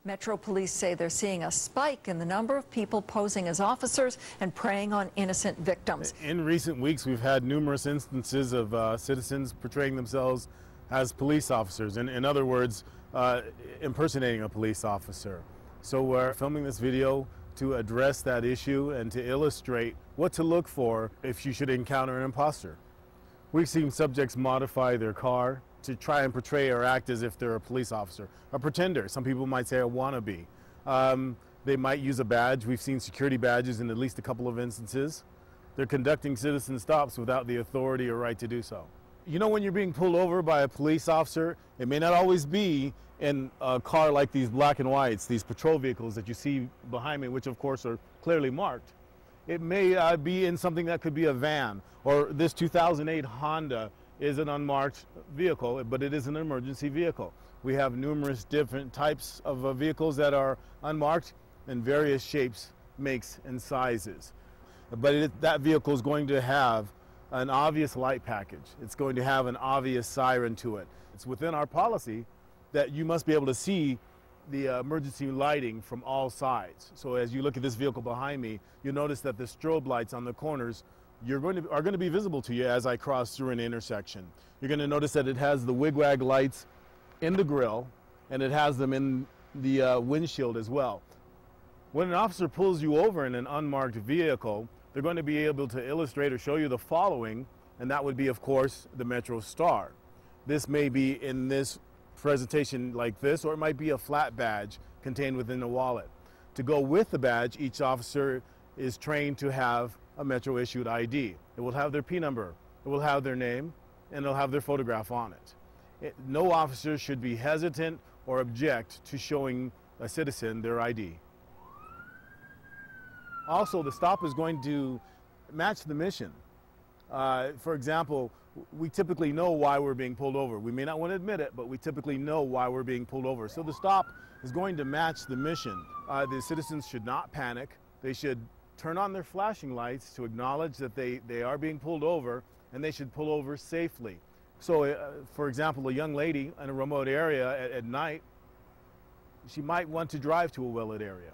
Metro Police say they're seeing a spike in the number of people posing as officers and preying on innocent victims. In recent weeks, we've had numerous instances of citizens portraying themselves as police officers. In other words, impersonating a police officer. So we're filming this video to address that issue and to illustrate what to look for if you should encounter an imposter. We've seen subjects modify their car to try and portray or act as if they're a police officer, a pretender. Some people might say a wannabe. They might use a badge. We've seen security badges in at least a couple of instances. They're conducting citizen stops without the authority or right to do so. You know, when you're being pulled over by a police officer, it may not always be in a car like these black and whites, these patrol vehicles that you see behind me, which of course are clearly marked. It may be in something that could be a van, or this 2008 Honda is an unmarked vehicle, but it is an emergency vehicle. We have numerous different types of vehicles that are unmarked in various shapes, makes, and sizes. But that vehicle is going to have an obvious light package. It's going to have an obvious siren to it. It's within our policy that you must be able to see the emergency lighting from all sides. So as you look at this vehicle behind me, you'll notice that the strobe lights on the corners are going to be visible to you as I cross through an intersection. You're going to notice that it has the wigwag lights in the grill, and it has them in the windshield as well. When an officer pulls you over in an unmarked vehicle, they're going to be able to illustrate or show you the following, and that would be, of course, the Metro Star. This may be in this presentation like this, or it might be a flat badge contained within a wallet. To go with the badge, each officer is trained to have a Metro issued ID. It will have their P number, it will have their name, and it'll have their photograph on it. No officer should be hesitant or object to showing a citizen their ID. Also, the stop is going to match the mission. For example, we typically know why we're being pulled over. We may not want to admit it, but we typically know why we're being pulled over. So the stop is going to match the mission. The citizens should not panic. They should turn on their flashing lights to acknowledge that they are being pulled over, and they should pull over safely. So, for example, a young lady in a remote area at night, she might want to drive to a well-lit area.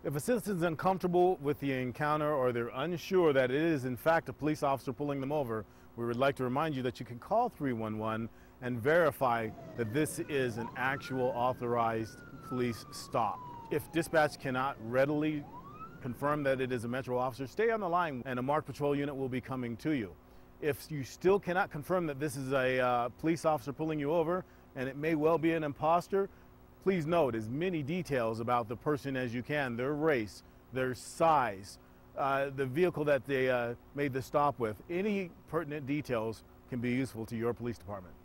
If a citizen's uncomfortable with the encounter, or they're unsure that it is in fact a police officer pulling them over, we would like to remind you that you can call 311 and verify that this is an actual authorized police stop. If dispatch cannot readily confirm that it is a Metro officer, stay on the line and a marked patrol unit will be coming to you. If you still cannot confirm that this is a police officer pulling you over, and it may well be an imposter, please note as many details about the person as you can, their race, their size, the vehicle that they made the stop with. Any pertinent details can be useful to your police department.